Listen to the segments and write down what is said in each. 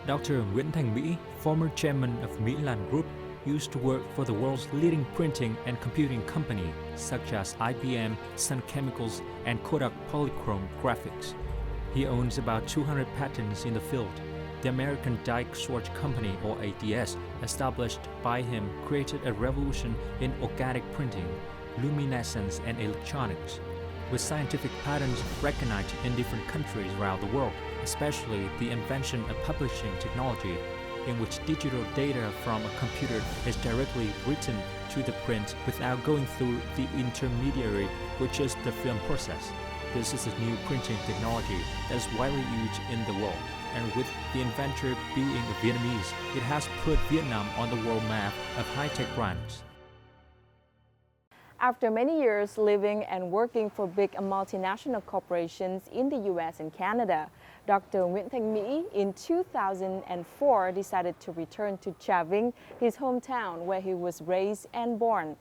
Dr. Nguyễn Thanh Mỹ, former chairman of Mỹ Group, used to work for the world's leading printing and computing company, such as IBM, Sun Chemicals, and Kodak Polychrome Graphics. He owns about 200 patents in the field. The American Dyke Swatch Company, or ADS, established by him, created a revolution in organic printing, luminescence, and electronics. With scientific patents recognized in different countries around the world, especially the invention of publishing technology, in which digital data from a computer is directly written to the print without going through the intermediary, which is the film process. This is a new printing technology that is widely used in the world, and with the inventor being Vietnamese, it has put Vietnam on the world map of high-tech brands. After many years living and working for big multinational corporations in the US and Canada, Dr. Nguyễn Thanh Mỹ in 2004 decided to return to Trà Vinh, his hometown where he was raised and born.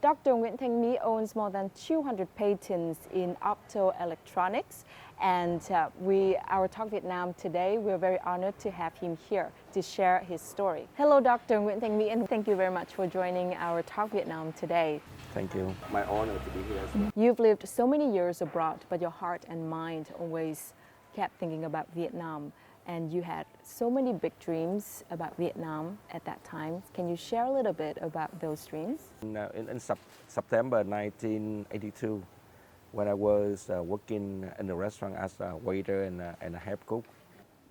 Dr. Nguyễn Thanh Mỹ owns more than 200 patents in optoelectronics, and our Talk Vietnam today, we're very honored to have him here to share his story. Hello, Dr. Nguyễn Thanh Mỹ, and thank you very much for joining our Talk Vietnam today. Thank you. My honor to be here as well. You've lived so many years abroad, but your heart and mind always kept thinking about Vietnam, and you had so many big dreams about Vietnam at that time. Can you share a little bit about those dreams? In September 1982, when I was working in the restaurant as a waiter and a head cook,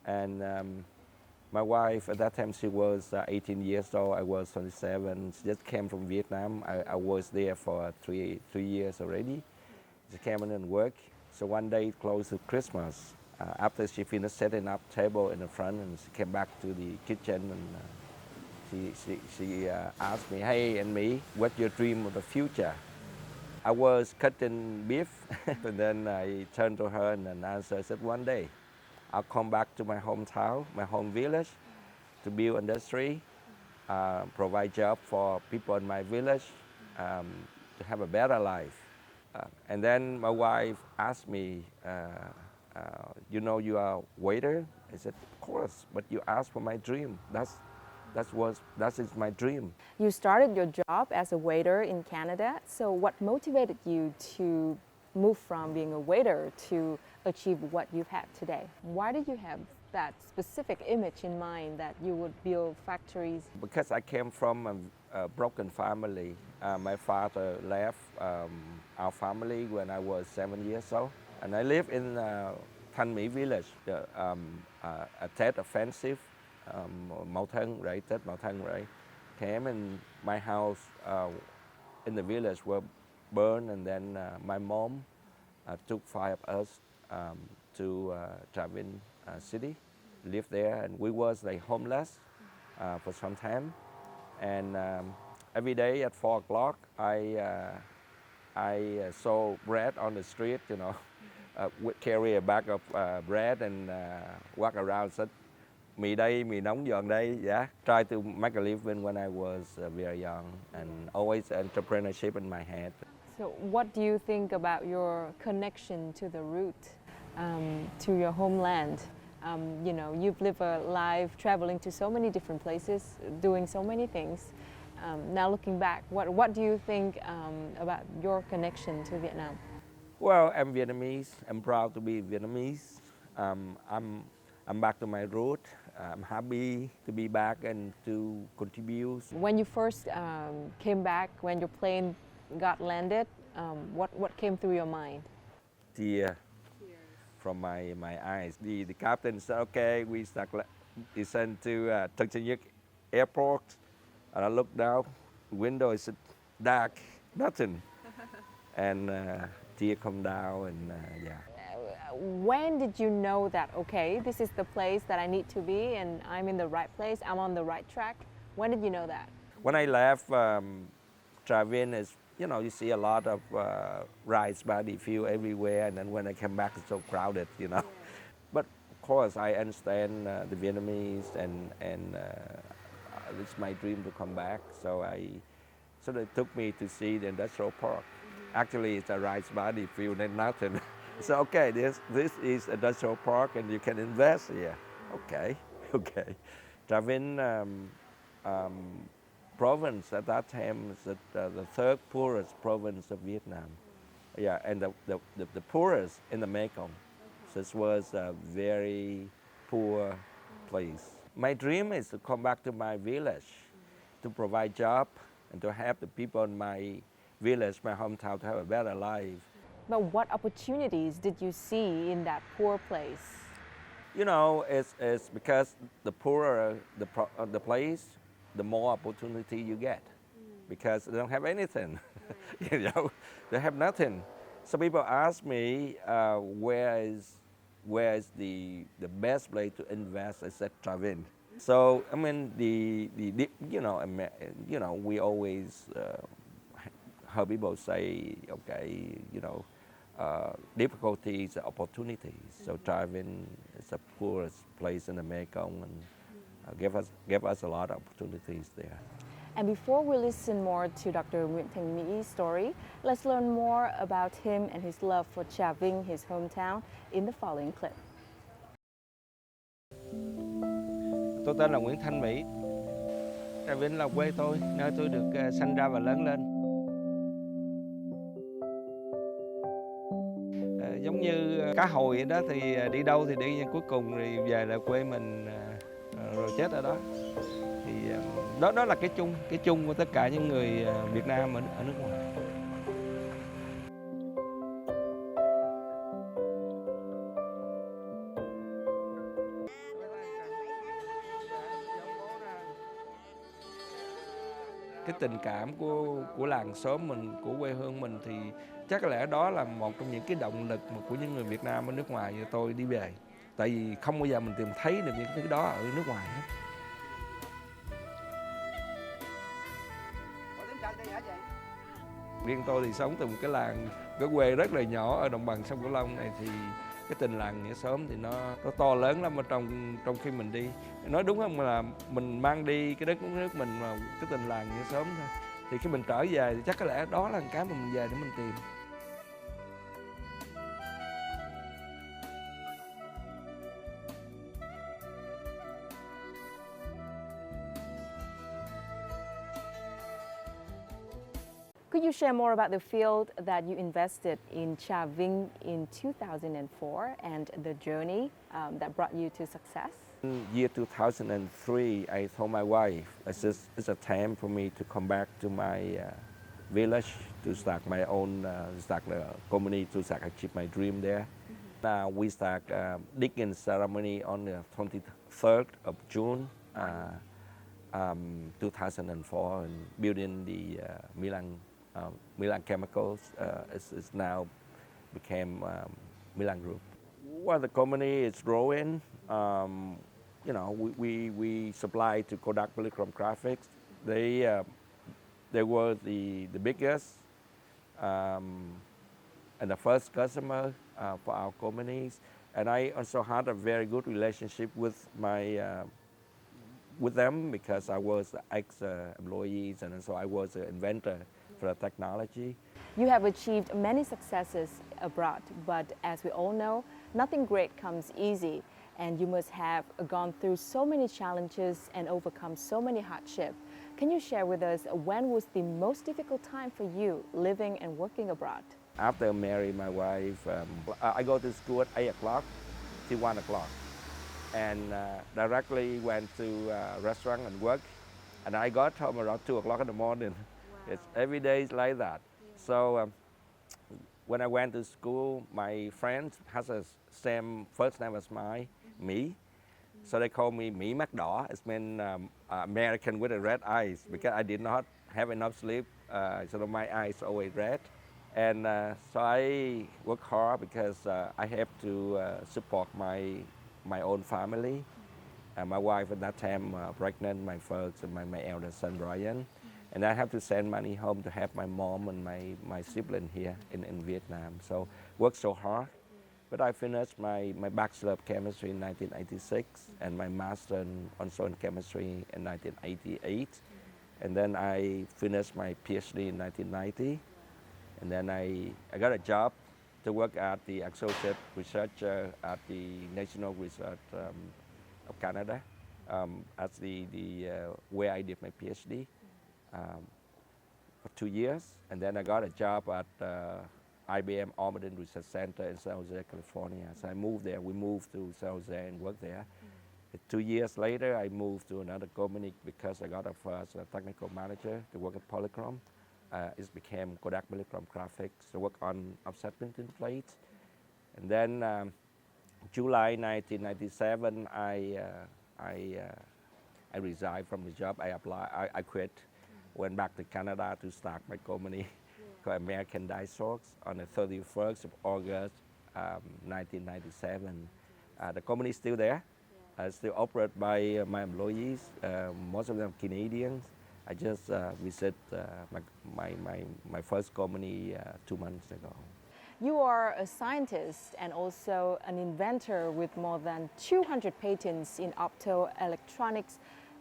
and my wife at that time, she was 18 years old, I was 27, she just came from Vietnam. I was there for three years already. She came in and worked. So one day, close to Christmas, after she finished setting up table in the front, and she came back to the kitchen, and she asked me, "Hey, and me, what's your dream of the future?" I was cutting beef, and then I turned to her and answered, I said, "One day, I'll come back to my hometown, my home village, to build industry, provide job for people in my village, to have a better life." And then my wife asked me, "You know you are a waiter?" I said, "Of course, but you asked for my dream. That is my dream." You started your job as a waiter in Canada. So what motivated you to move from being a waiter to achieve what you've had today? Why did you have that specific image in mind that you would build factories? Because I came from a broken family. My father left our family when I was 7 years old. And I live in Thanh Mỹ village, a Tết offensive, Mậu Thân, right? Tết Mậu Thân, right? Came and my house in the village were burned, and then my mom took 5 of us to Trà Vinh city, lived there, and we was like homeless for some time. And every day at 4 o'clock, I saw bread on the street, you know. Would carry a bag of bread and walk around, said, "Mì đây, mì nóng giòn đây." Yeah, tried to make a living when I was very young, and always entrepreneurship in my head. So what do you think about your connection to the root, to your homeland? You know, you've lived a life traveling to so many different places, doing so many things. Now looking back, what do you think about your connection to Vietnam? Well, I'm Vietnamese. I'm proud to be Vietnamese. I'm back to my root. I'm happy to be back and to contribute. When you first came back, when your plane got landed, what came through your mind? Tears from my eyes. The captain said, "Okay, we sent to Tân Sơn Nhất Airport." And I looked down the window. It's dark, nothing, and tear come down, and yeah. When did you know that, okay, this is the place that I need to be, and I'm in the right place, I'm on the right track? When did you know that? When I left Trà Vinh, you know, you see a lot of rice paddy field everywhere, and then when I came back, it's so crowded, you know. Yeah. But of course, I understand the Vietnamese, and it's my dream to come back. So they took me to see the industrial park. Actually, it's a rice paddy field and nothing. So okay, this is industrial park, and you can invest here. Okay, Okay. Travin province at that time is the third poorest province of Vietnam. Yeah, and the poorest in the Mekong. So this was a very poor place. My dream is to come back to my village, to provide job and to help the people in my village, my hometown, to have a better life. But what opportunities did you see in that poor place? You know, it's because the poorer the place, the more opportunity you get, because they don't have anything. You know, they have nothing. So people ask me, where is the best place to invest? I said Travin. So I mean you know we always heard people say, okay, difficulties, opportunities. So Travin is the poorest place in the Mekong and gave us a lot of opportunities there. And before we listen more to Dr. Nguyễn Thanh Mỹ story, let's learn more about him and his love for Chavin, his hometown, in the following clip. Tôi tên là Nguyễn Thanh Mỹ. Chavin là quê tôi, nơi tôi được sinh ra và lớn lên. Giống như cá hồi đó thì đi đâu thì đi, cuối cùng thì về lại quê mình rồi chết ở đó. Thì đó là cái chung của tất cả những người Việt Nam ở nước ngoài. Cái tình cảm của làng xóm mình, của quê hương mình thì chắc có lẽ đó là một trong những cái động lực mà của những người Việt Nam ở nước ngoài như tôi đi về. Tại vì không bao giờ mình tìm thấy được những thứ đó ở nước ngoài hết. Riêng tôi thì sống từ một cái làng, cái quê rất là nhỏ ở đồng bằng sông Cửu Long này, thì cái tình làng nghĩa xóm thì nó to lớn lắm ở trong khi mình đi. Nói đúng không là mình mang đi cái đất nước mình mà cái tình làng nghĩa xóm thôi. Thì khi mình trở về thì chắc có lẽ đó là cái mà mình về để mình tìm. Could you share more about the field that you invested in Chavin in 2004 and the journey that brought you to success? In year 2003, I told my wife, it's a time for me to come back to my village to start my own, start the company, to start achieve my dream there. Now we start digging ceremony on the 23rd of June 2004, and building the Milan Chemicals is now became Milan Group. Well, the company is growing. We supply to Kodak Polychrome Graphics. They were the biggest and the first customer for our companies. And I also had a very good relationship with with them, because I was ex-employees, and so I was an inventor for the technology. You have achieved many successes abroad, but as we all know, nothing great comes easy, and you must have gone through so many challenges and overcome so many hardships. Can you share with us when was the most difficult time for you living and working abroad? After marrying my wife, I go to school at 8 o'clock till 1 o'clock, and directly went to a restaurant and work, and I got home around 2 o'clock in the morning. Wow. It's every day is like that. Yeah. So when I went to school, my friend has the same first name as me. So they call me Mỹ mắt đỏ. It means American with the red eyes, because I did not have enough sleep, so my eyes always red. And so I work hard because I have to support my own family. My wife at that time pregnant, my first and my eldest son Brian. And I have to send money home to help my mom and my sibling here in Vietnam. So worked so hard. But I finished my Bachelor of Chemistry in 1986 and my Master also in Chemistry in 1988. And then I finished my PhD in 1990. And then I got a job to work at the Associate Researcher at the National Research of Canada. as where I did my PhD for 2 years, and then I got a job at IBM Almaden Research Center in San Jose, California. So I moved there. We moved to San Jose and worked there. 2 years later, I moved to another company because I got a first technical manager to work at Polychrome. It became Kodak Polychrome Graphics to work on offset printing plates. And then July 1997, I resigned from the job. I quit, went back to Canada to start my company called American Diceworks on the 31st of August 1997. The company is still there. Still operated by my employees, most of them Canadians. I just visit my first company 2 months ago. You are a scientist and also an inventor with more than 200 patents in optoelectronics,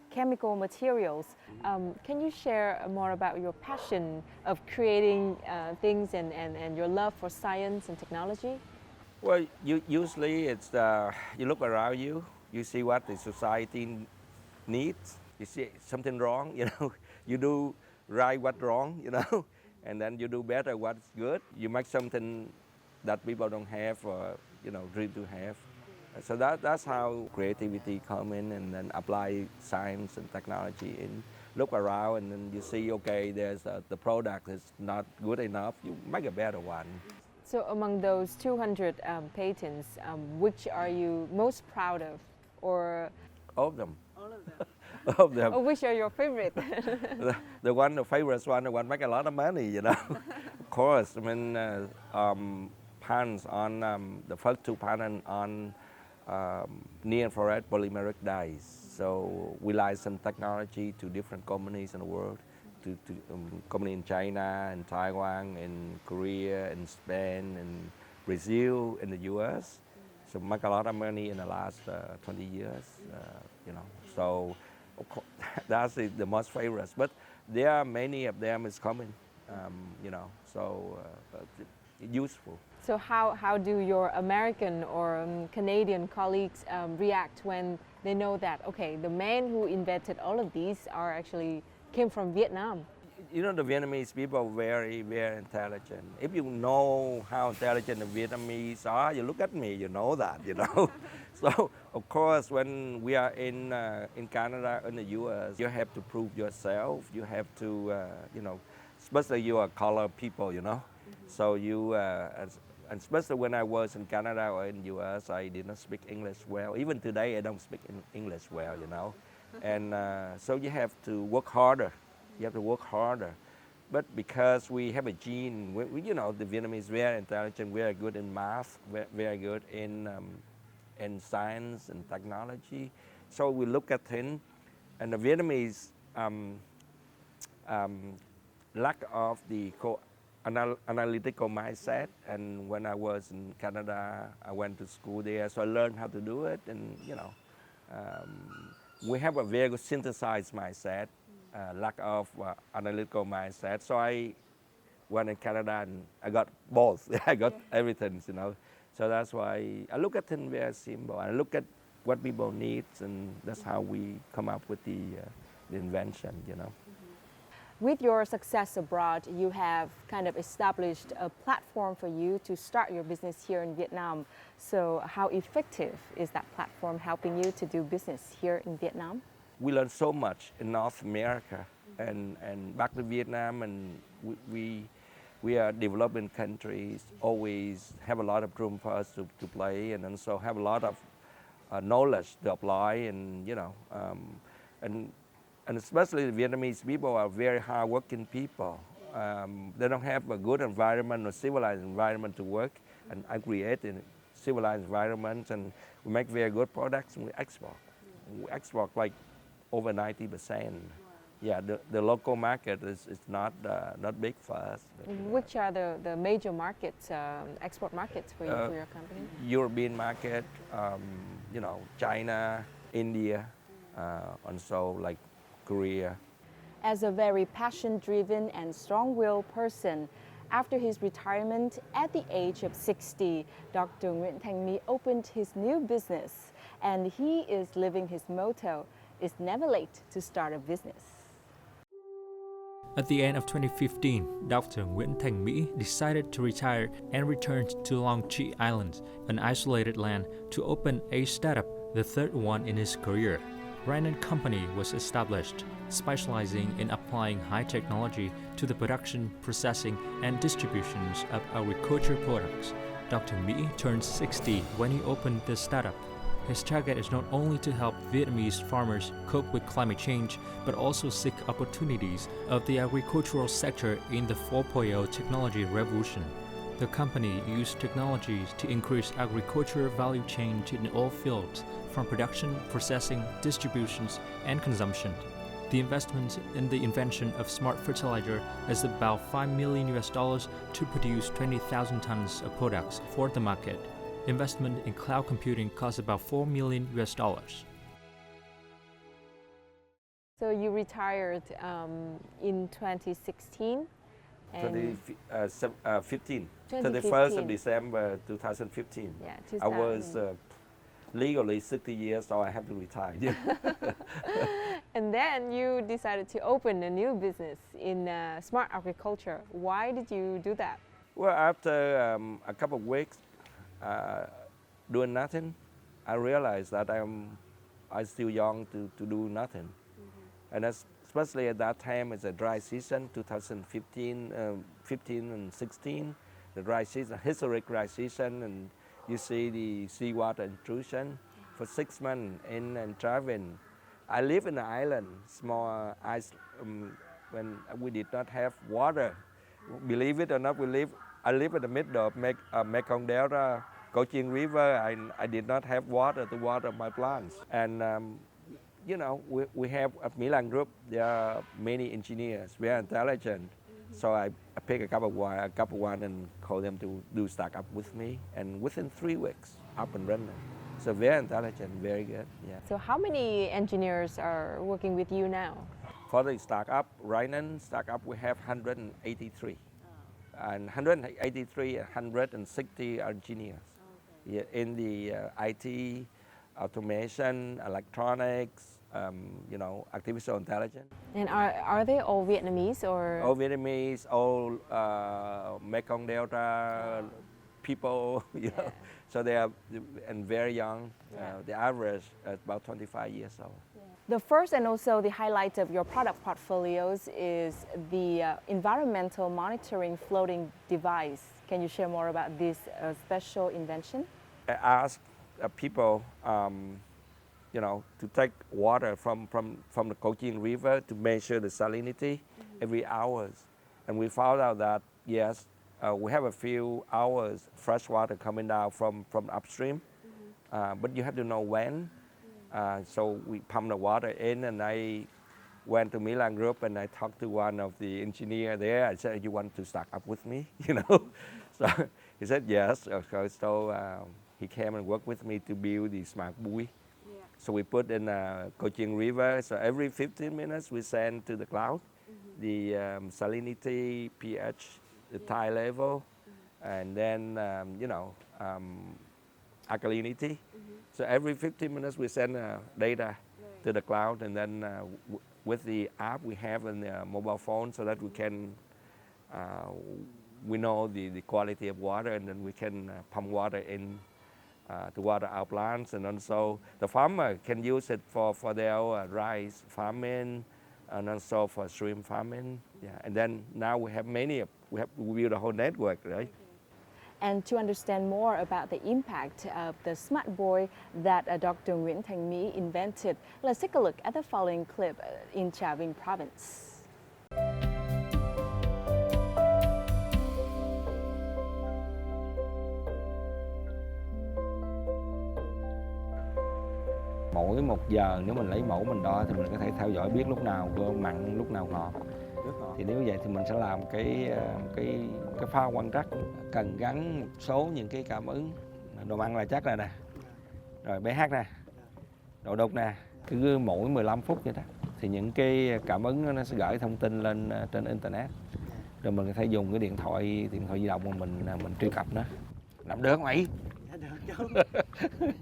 chemical materials. Can you share more about your passion of creating things and your love for science and technology? Well, usually it's you look around you, you see what the society needs. You see something wrong, you do right what's wrong, and then you do better what's good. You make something that people don't have or dream to have. So that's how creativity come in, and then apply science and technology in. Look around and then you see, okay, there's the product is not good enough. You make a better one. So among those 200 patents, which are you most proud of, or All of them. all of them? All of them. Or which are your favorite? The favorite one, the one make a lot of money, Of course, I mean, patents on the first 2 patents on near-infrared polymeric dyes. So we license technology to different companies in the world, to company in China, in Taiwan, in Korea, in Spain, in Brazil, in the U.S. So make a lot of money in the last 20 years, So of course, that's the most favorites. But there are many of them is coming, so useful. So how do your American or Canadian colleagues react when they know that, okay, the man who invented all of these came from Vietnam? The Vietnamese people are very, very intelligent. If you know how intelligent the Vietnamese are, you look at me, you know that, So, of course, when we are in Canada, in the U.S., you have to prove yourself. You have to, especially you are colored people, So you, and especially when I was in Canada or in U.S., I did not speak English well. Even today, I don't speak English well, And so you have to work harder. You have to work harder. But because we have a gene, the Vietnamese very intelligent, very good in math, very good in science and technology. So we look at things, and the Vietnamese lack of the analytical mindset. And when I was in Canada, I went to school there, so I learned how to do it. And we have a very good synthesized mindset, lack of analytical mindset. So I went in Canada and I got both. I got everything, So that's why I look at things very simple. I look at what people need, and that's how we come up with the invention, With your success abroad, you have kind of established a platform for you to start your business here in Vietnam. So how effective is that platform helping you to do business here in Vietnam? We learned so much in North America and back to Vietnam, and we are developing countries, always have a lot of room for us to play, and also have a lot of knowledge to apply, and and especially the Vietnamese people are very hardworking people. They don't have a good environment or civilized environment to work, and I create a civilized environment, and we make very good products, and we export. We export like over 90%. Yeah, the local market is not big for us. Which are the major markets, export markets for you, for your company? European market, China, India, and so like Korea. As a very passion-driven and strong-willed person, after his retirement at the age of 60, Dr. Nguyễn Thanh Mỹ opened his new business and he is living his motto, "It's never late to start a business." At the end of 2015, Dr. Nguyễn Thanh Mỹ decided to retire and returned to Long Chi Island, an isolated land, to open a startup, the third one in his career. Ryan & Company was established, specializing in applying high technology to the production, processing, and distributions of agriculture products. Dr. Mỹ turned 60 when he opened the startup. His target is not only to help Vietnamese farmers cope with climate change, but also seek opportunities of the agricultural sector in the 4.0 technology revolution. The company used technologies to increase agriculture value chain in all fields, from production, processing, distributions, and consumption. The investment in the invention of smart fertilizer is about $5 million to produce 20,000 tons of products for the market. Investment in cloud computing costs about $4 million. So you retired in 2016? 2015. 31st 2015. of December 2015. Yeah, I was legally 60 years, so I have to retire. And then you decided to open a new business in smart agriculture. Why did you do that? Well, after a couple of weeks doing nothing, I realized that I'm still young to do nothing. And especially at that time, it's a dry season, 2015, 15 and 16, the dry season, historic dry season, and you see the seawater intrusion for 6 months in and traveling. I live in an island, small when we did not have water. Believe it or not, I live in the middle of Mekong Delta, Cochin River. I did not have water to water my plants. And you know, we have at Milan Group, there are many engineers, very intelligent. So I pick a couple one and call them to do startup with me. And within 3 weeks, up and running. So very intelligent, very good, yeah. So how many engineers are working with you now? For the startup, Ryan startup, we have 183. And 183, 160 engineers. Yeah, in the IT, automation, electronics, you know, artificial intelligence. And are they all Vietnamese or? All Vietnamese, all Mekong Delta people, you know. So they are and very young. The average is about 25 years old. The first and also the highlight of your product portfolios is the environmental monitoring floating device. Can you share more about this special invention? I asked people, you know, to take water from the Cochin River to measure the salinity every hours. And we found out that, yes, we have a few hours fresh water coming down from upstream, but you have to know when. So we pump the water in, and I went to Milan Group and I talked to one of the engineer there. I said, "You want to start up with me?" You know, so he said yes. So he came and worked with me to build the smart buoy. So we put in Cochin River. So every 15 minutes we send to the cloud the salinity, pH, the tide level, and then you know, alkalinity. So every 15 minutes we send data to the cloud, and then with the app we have on the mobile phone, so that we can we know the quality of water, and then we can pump water in to water our plants, and also the farmer can use it for their rice farming, and also for shrimp farming. Yeah, and then now we have we build a whole network, right? And to understand more about the impact of the smart buoy that Dr. Nguyễn Thanh Mỹ invented, let's take a look at the following clip in Trà Vinh province. Mỗi 1 giờ nếu mình lấy mẫu mình đo thì mình có thể theo dõi biết lúc nào mặn, lúc nào ngọt. Thì nếu vậy thì mình sẽ làm cái phao quan trắc, cần gắn một số những cái cảm ứng. Độ mặn là chắc rồi nè, rồi pH nè, độ đục nè. Cứ mỗi 15 phút vậy đó thì những cái cảm ứng nó sẽ gửi thông tin lên trên internet, rồi mình có thể dùng cái điện thoại di động mà mình truy cập nó. Làm được không Mỹ? Dạ được chú.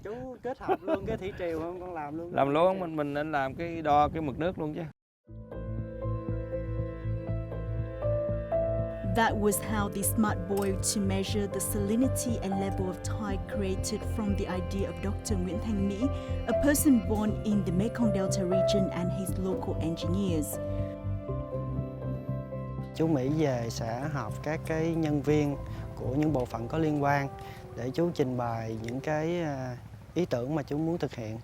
Chú kết hợp luôn cái thủy triều không, con làm luôn. Làm luôn, mình nên làm cái đo cái mực nước luôn chứ. That was how the smart boy to measure the salinity and level of tide created from the idea of Dr. Nguyễn Thanh Mỹ, a person born in the Mekong Delta region, and his local engineers. Chú Mỹ về sẽ họp các cái nhân viên của những bộ phận có liên quan để chú trình bày những cái ý tưởng mà chú muốn thực hiện.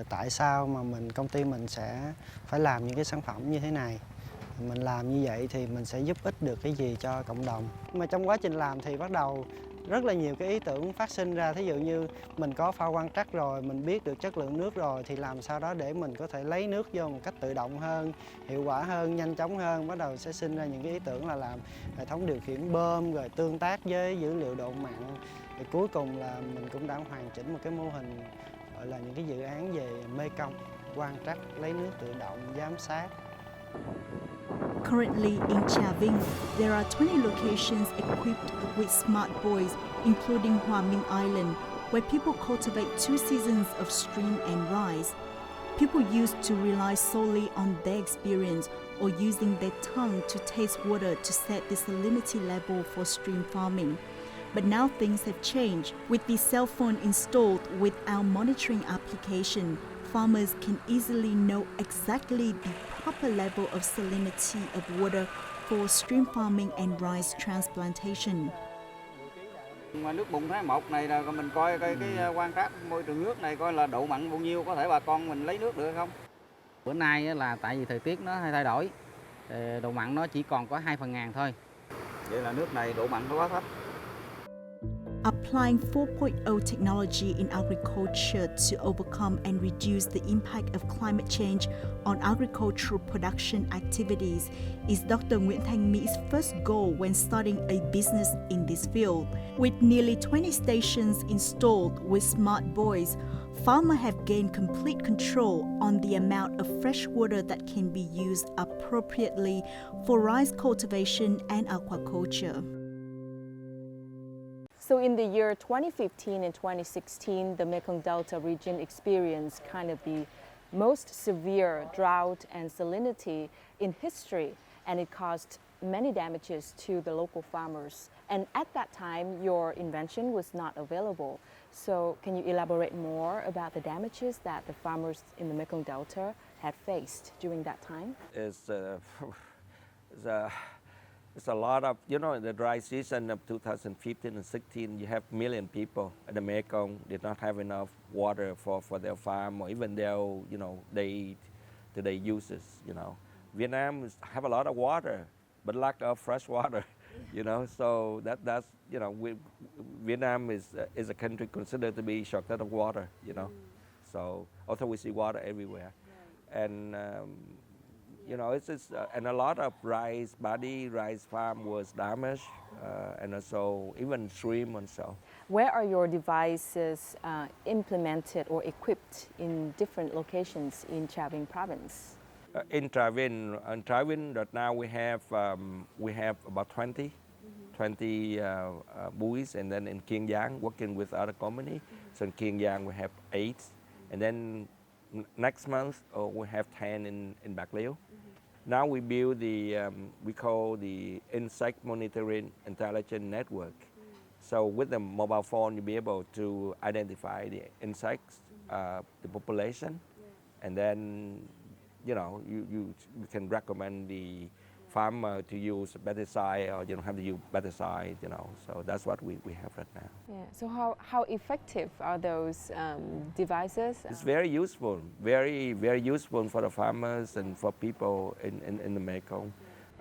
Tại sao mà công ty mình sẽ phải làm những cái sản phẩm như thế này. Mình làm như vậy thì mình sẽ giúp ích được cái gì cho cộng đồng. Mà trong quá trình làm thì bắt đầu rất là nhiều cái ý tưởng phát sinh ra. Thí dụ như mình có pha quan trắc rồi, mình biết được chất lượng nước rồi thì làm sao đó để mình có thể lấy nước vô một cách tự động hơn, hiệu quả hơn, nhanh chóng hơn. Bắt đầu sẽ sinh ra những cái ý tưởng là làm hệ thống điều khiển bơm rồi tương tác với dữ liệu độ mặn. Thì cuối cùng là mình cũng đã hoàn chỉnh một cái mô hình gọi là những cái dự án về Mekong, quan trắc, lấy nước tự động, giám sát. Currently in Trà Vinh, there are 20 locations equipped with smart buoys, including Hòa Minh Island, where people cultivate 2 seasons of stream and rise. People used to rely solely on their experience or using their tongue to taste water to set the salinity level for stream farming. But now things have changed. With the cell phone installed with our monitoring application, farmers can easily know exactly the proper level of salinity of water for stream farming and rice transplantation. Mà nước bùn tháng 1 này là mình coi cái quan trắc môi trường nước này coi là độ mặn bao nhiêu, có thể bà con mình lấy nước được hay không. Bữa nay là tại vì thời tiết nó hay thay đổi, độ mặn nó chỉ còn có 2/1000 thôi. Vậy là nước này độ mặn nó quá thấp. Applying 4.0 technology in agriculture to overcome and reduce the impact of climate change on agricultural production activities is Dr. Nguyễn Thanh Mỹ first goal when starting a business in this field. With nearly 20 stations installed with smart buoys, farmers have gained complete control on the amount of fresh water that can be used appropriately for rice cultivation and aquaculture. So in the year 2015 and 2016, the Mekong Delta region experienced kind of the most severe drought and salinity in history, and it caused many damages to the local farmers. And at that time, your invention was not available. So can you elaborate more about the damages that the farmers in the Mekong Delta had faced during that time? It's a lot of, you know, in the dry season of 2015 and 16, you have million people in the Mekong did not have enough water for their farm or even their, you know, day uses, you know. Vietnam have a lot of water, but lack of fresh water, you know. So that's you know, Vietnam is a country considered to be shortage of water, you know. So although we see water everywhere, and you know, and a lot of rice farm was damaged, and also even stream and so. Where are your devices implemented or equipped in different locations in Trà Vinh province? In Trà Vinh right now we have about 20 buoys, and then in Kiên Giang working with other company. So in Kiên Giang we have 8, and then next month we have 10 in Bạc Liêu. Now we build we call the insect monitoring intelligent network. So with the mobile phone, you'll be able to identify the insects, the population, and then, you know, you can recommend the farmer to use pesticide, or you don't have to use pesticide, you know. So that's what we have right now. Yeah. So how effective are those devices? It's very useful, very useful for the farmers and for people in the Mekong.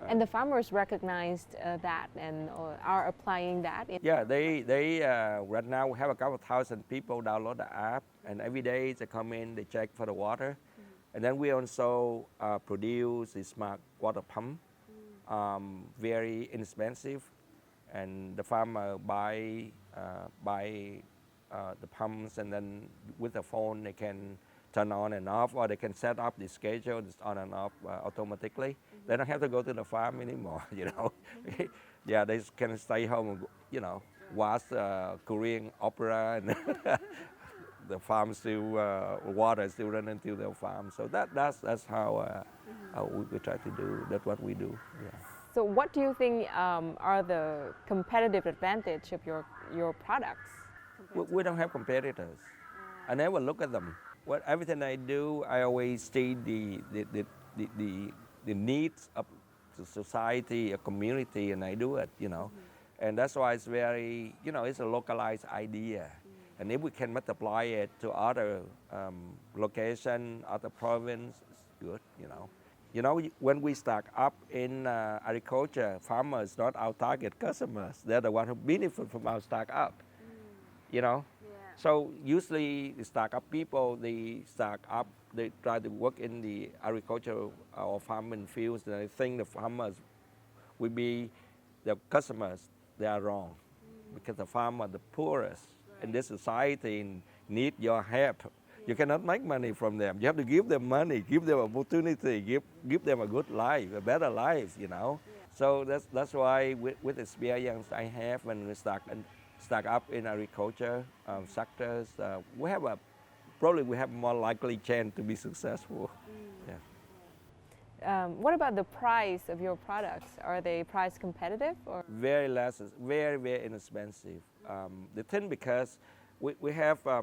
And the farmers recognized that and are applying that. Yeah, they right now we have a couple of thousand people download the app, and every day they come in, they check for the water, and then we also produce the smart water pump. Very inexpensive, and the farmer buy the pumps, and then with the phone they can turn on and off, or they can set up the schedule it's on and off automatically. They don't have to go to the farm anymore, you know. Yeah, they can stay home, you know, watch Korean opera and the farm still water still running through their farm. So that's how we try to do. That's what we do. Yeah. So what do you think are the competitive advantage of your products? We don't have competitors. I never look at them. Everything I do, I always see the needs of the society, a community, and I do it, you know. And that's why it's very, you know, it's a localized idea. And if we can multiply it to other location, other province, it's good, you know. You know, when we start up in agriculture, farmers not our target customers. They're the ones who benefit from our startup, you know. So usually the startup people, they try to work in the agriculture or farming fields, and I think the farmers will be the customers. They are wrong, because the farmers are the poorest in this society and need your help. You cannot make money from them. You have to give them money, give them opportunity, give them a good life, a better life, you know. So that's why with the experience I have when we start up in agriculture sectors, we have more likely chance to be successful. Yeah. What about the price of your products? Are they price competitive or? Very less, very inexpensive. The thing because we have a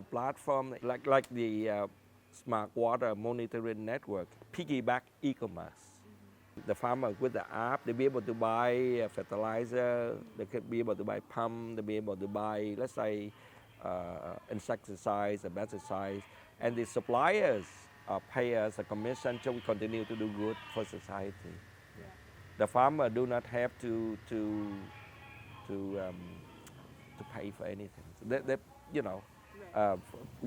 platform like the smart water monitoring network, piggyback e-commerce. The farmer with the app, they'll be able to buy fertilizer, they could be able to buy pump, they'll be able to buy, let's say, insecticides, pesticides, and the suppliers pay us a commission so we continue to do good for society. Yeah. The farmer do not have to pay for anything. So they you know,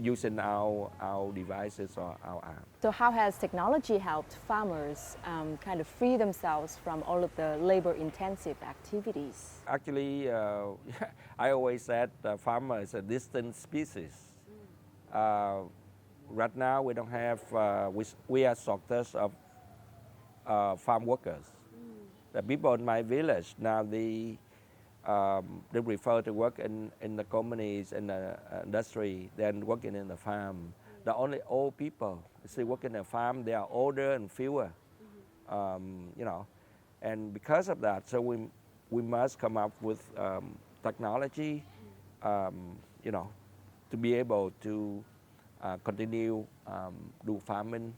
using our devices or our app. So how has technology helped farmers kind of free themselves from all of the labor-intensive activities? Actually, I always said farmer is a distant species. Right now, we don't have, we are shortage of farm workers. The people in my village, now they prefer to work in the companies, in the industry, than working in the farm. The only old people still work in the farm, they are older and fewer, you know. And because of that, so we must come up with technology, you know, to be able to continue do farming,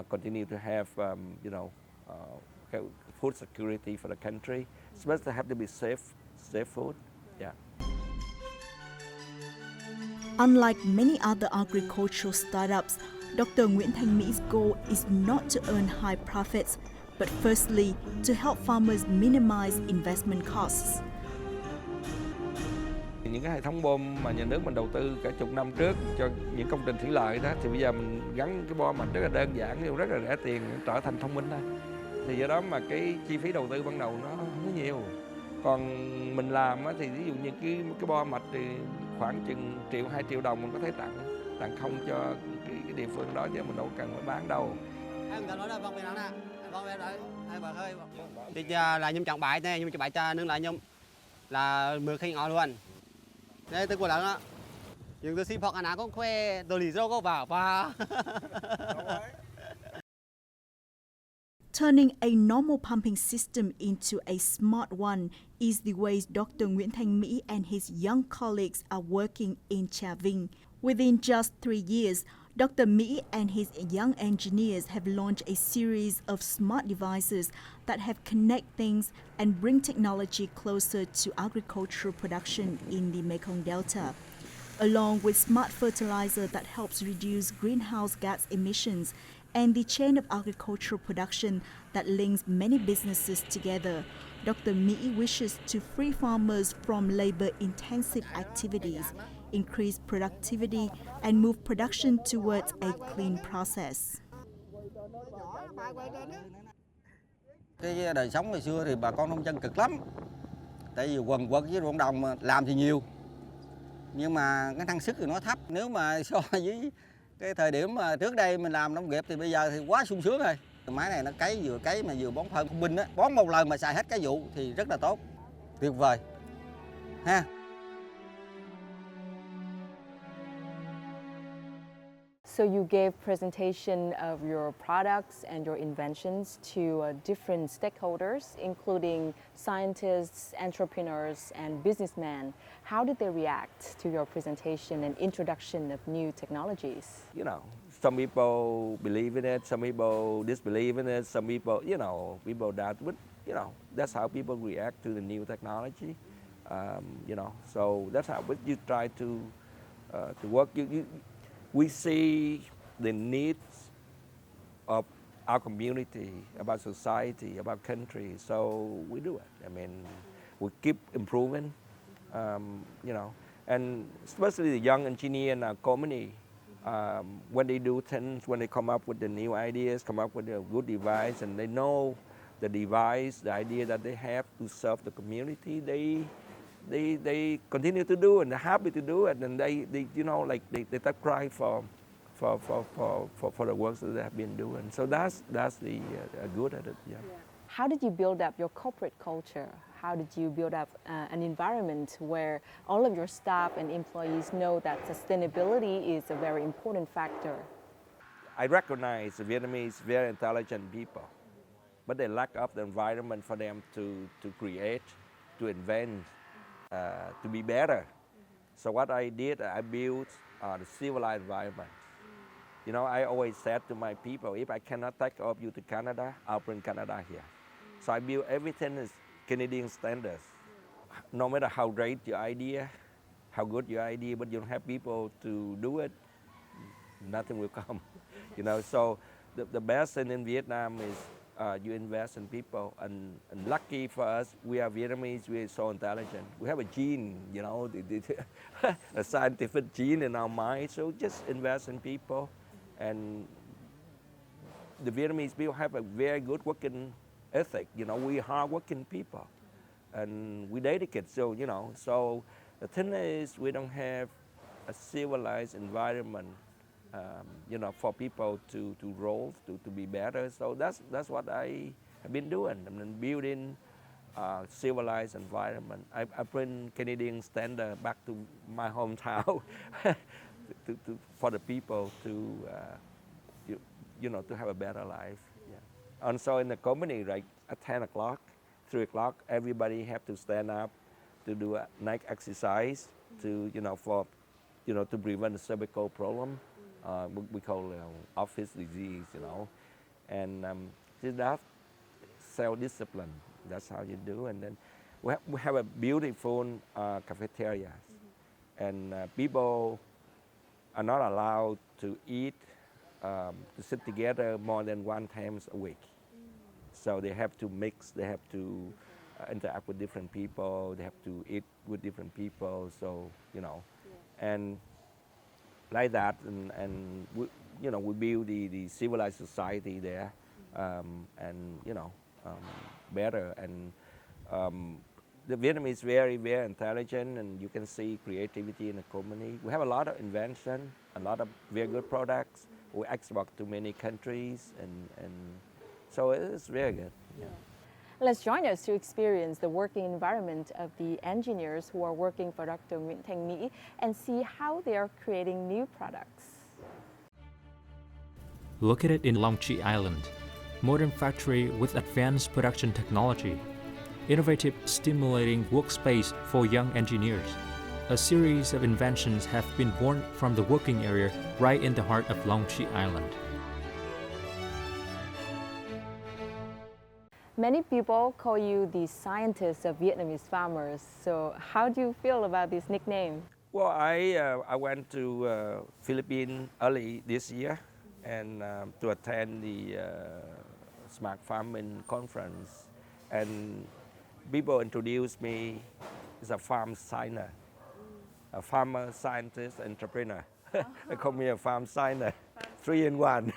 continue to have, you know, food security for the country. Especially have to be safe food, yeah. Unlike many other agricultural startups, Dr. Nguyễn Thanh Mỹ goal is not to earn high profits, but firstly, to help farmers minimize investment costs. Những cái hệ thống bơm mà nhà nước mình đầu tư cả chục năm trước cho những công trình thủy lợi đó, thì bây giờ mình gắn cái bo mạch rất là đơn giản nhưng rất là rẻ tiền, trở thành thông minh thôi. Thì do đó mà cái chi phí đầu tư ban đầu nó không có nhiều. Còn mình làm thì ví dụ như cái bo mạch thì khoảng chừng 1 triệu 2 triệu đồng mình có thể tặng không cho cái địa phương đó, chứ mình đâu cần phải bán đâu. Em cần nói là vòng về đó nè, vòng về đấy, bà hơi. Thì là nhung chọn bài này, nhung chọn bài cho nương lại nhung là 10 khi ngọ luôn. Đây tôi của đó. Nhưng tôi xin phọc anh có khoe tôi lì rau có vào và. Turning a normal pumping system into a smart one is the ways Dr. Nguyễn Thanh Mỹ and his young colleagues are working in Trà Vinh. Within just 3 years, Dr. Mỹ and his young engineers have launched a series of smart devices that have connect things and bring technology closer to agricultural production in the Mekong Delta. Along with smart fertilizer that helps reduce greenhouse gas emissions and the chain of agricultural production that links many businesses together, Dr. Mỹ wishes to free farmers from labor-intensive activities, increase productivity, and move production towards a clean process. Cái đời sống ngày xưa thì bà con nông dân cực lắm. Tại vì quần quật với ruộng đồng mà làm thì nhiều. Nhưng mà cái năng suất thì nó thấp. Nếu mà so với cái thời điểm mà trước đây mình làm nông nghiệp thì bây giờ thì quá sung sướng rồi. Máy này nó cấy mà vừa bón phân công binh á, bón một lần mà xài hết cái vụ thì rất là tốt, tuyệt vời. ha. So you gave presentation of your products and your inventions to different stakeholders, including scientists, entrepreneurs, and businessmen. How did they react to your presentation and introduction of new technologies? You know, some people believe in it, some people disbelieve in it, some people, people doubt. But, that's how people react to the new technology. So that's how you try to work. We see the needs of our community, about society, about country, so we do it. I mean, we keep improving, and especially the young engineer in our community, when they do things, when they come up with the new ideas, come up with a good device, and they know the device, the idea that they have to serve the community, they continue to do, and they're happy to do it, and they take pride for the work that they have been doing. So that's the good at it. Yeah. How did you build up your corporate culture? How did you build up an environment where all of your staff and employees know that sustainability is a very important factor? I recognize the Vietnamese very intelligent people, but they lack of the environment for them to create, to invent, to be better. So what I did, I built the civilized environment. I always said to my people, if I cannot take off you to Canada, I'll bring Canada here. So I built everything is Canadian standards. No matter how great your idea, how good your idea, but you don't have people to do it, nothing will come. So the best thing in Vietnam is you invest in people, and lucky for us, we are Vietnamese, we are so intelligent. We have a gene, a scientific gene in our mind, so just invest in people. And the Vietnamese people have a very good working ethic, we hard-working people, and we dedicate, so the thing is, we don't have a civilized environment for people to roll, to be better. So that's what I have been doing. I mean, building a civilized environment. I bring Canadian standard back to my hometown for the people to have a better life. Yeah. And so in the company, like at 10 o'clock, 3 o'clock, everybody have to stand up to do a night exercise to prevent the cervical problem. We call office disease, and that self-discipline. That's how you do. And then we have a beautiful cafeteria, and people are not allowed to eat, to sit together more than one time a week. So they have to mix. They have to interact with different people. They have to eat with different people. So and like that, and we build the civilized society there, better. And the Vietnamese is very, very intelligent, and you can see creativity in the company. We have a lot of invention, a lot of very good products. We export to many countries, and so it's very good. Yeah. Let's join us to experience the working environment of the engineers who are working for Dr. Nguyễn Thanh Mỹ and see how they are creating new products. Located in Long Chi Island, modern factory with advanced production technology, innovative, stimulating workspace for young engineers. A series of inventions have been born from the working area right in the heart of Long Chi Island. Many people call you the scientist of Vietnamese farmers. So how do you feel about this nickname? Well, I went to Philippines early this year and to attend the Smart Farming Conference, and people introduced me as a farm signer, a farmer, scientist, entrepreneur. They call me a farm signer, 3 in 1.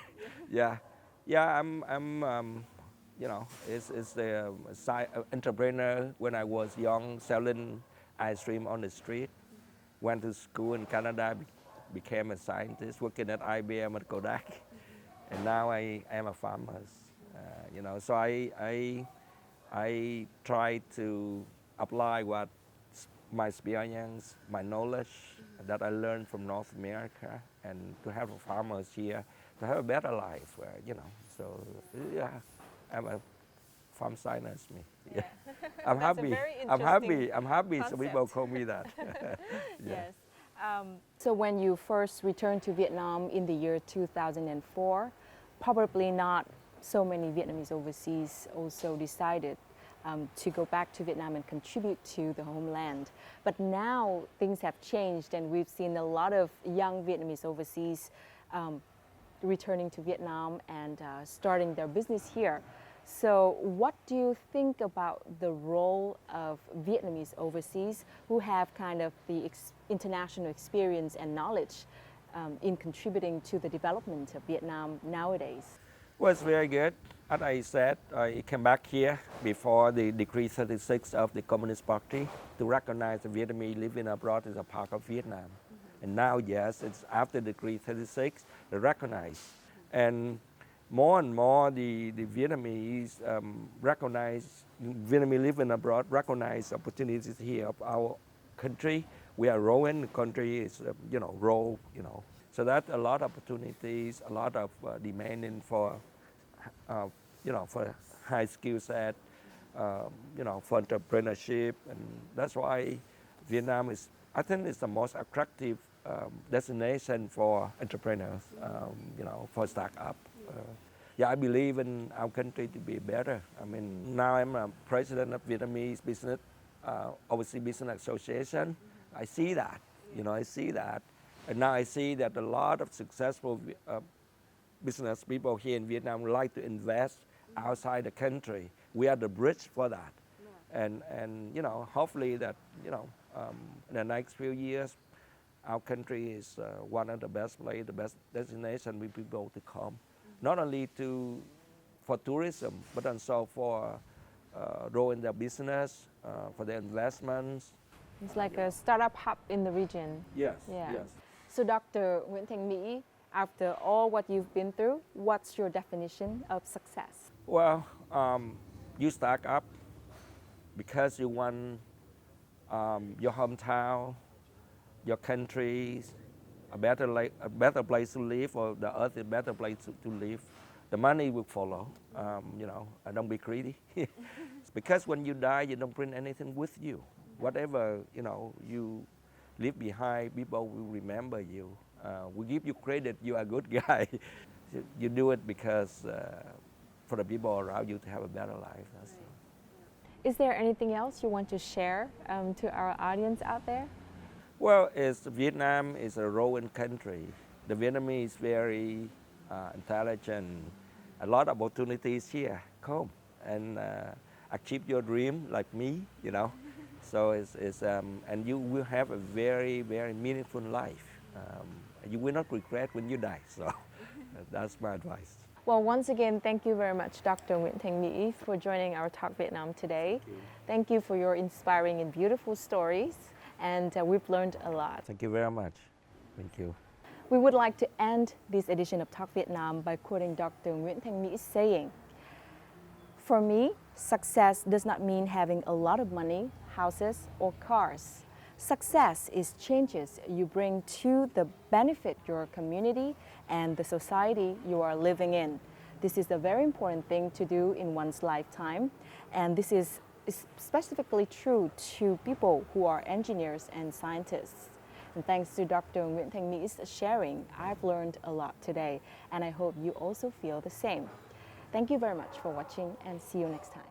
Yeah, I'm it's the entrepreneur. When I was young, selling ice cream on the street, went to school in Canada, became a scientist, working at IBM at Kodak, and now I am a farmer. So I try to apply what my experience, my knowledge that I learned from North America, and to have farmers here to have a better life, you know. So yeah, I'm a farm scientist. Me. Yeah. I'm That's a happy. very I'm happy. interesting I'm happy. So people concept. call me that. Yes. So when you first returned to Vietnam in the year 2004, probably not so many Vietnamese overseas also decided to go back to Vietnam and contribute to the homeland. But now things have changed, and we've seen a lot of young Vietnamese overseas returning to Vietnam and starting their business here. So what do you think about the role of Vietnamese overseas who have kind of the international experience and knowledge in contributing to the development of Vietnam nowadays? Well, it's very good. As I said, I came back here before the Decree 36 of the Communist Party to recognize the Vietnamese living abroad as a part of Vietnam. And now, yes, it's after Decree 36, they recognize. And more the Vietnamese recognize, Vietnamese living abroad recognize opportunities here of our country. We are growing, the country is, grow, So that's a lot of opportunities, a lot of demanding for, for high skill set, for entrepreneurship. And that's why Vietnam is, I think it's the most attractive destination for entrepreneurs, for startup. I believe in our country to be better. I mean, now I'm a president of Vietnamese Business, Overseas Business Association. I see that, I see that. And now I see that a lot of successful business people here in Vietnam would like to invest outside the country. We are the bridge for that. And hopefully that, in the next few years, our country is one of the best places, the best destination for people to come. Not only for tourism, but also for growing their business, for their investments. It's like a startup hub in the region. Yes, Yeah. yes. So Dr. Nguyễn Thanh Mỹ, after all what you've been through, what's your definition of success? Well, you start up because you want your hometown, your country, a better place to live, or the earth is a better place to live. The money will follow, and don't be greedy. Because when you die, you don't bring anything with you. Whatever, you leave behind, people will remember you. We give you credit, you are a good guy. You do it because for the people around you to have a better life. That's it. Is there anything else you want to share to our audience out there? Well, Vietnam is a growing country. The Vietnamese is very intelligent. A lot of opportunities here. Come and achieve your dream like me, So and you will have a very, very meaningful life. You will not regret when you die. So that's my advice. Well, once again, thank you very much, Dr. Nguyễn Thanh Mỹ, for joining our Talk Vietnam today. Thank you for your inspiring and beautiful stories, and we've learned a lot. Thank you very much. Thank you. We would like to end this edition of Talk Vietnam by quoting Dr. Nguyễn Thanh Mỹ saying, "For me, success does not mean having a lot of money, houses, or cars. Success is changes you bring to the benefit your community and the society you are living in. This is a very important thing to do in one's lifetime, and this is specifically true to people who are engineers and scientists." And thanks to Dr. Nguyễn Thanh Mỹ sharing, I've learned a lot today, and I hope you also feel the same. Thank you very much for watching, and see you next time.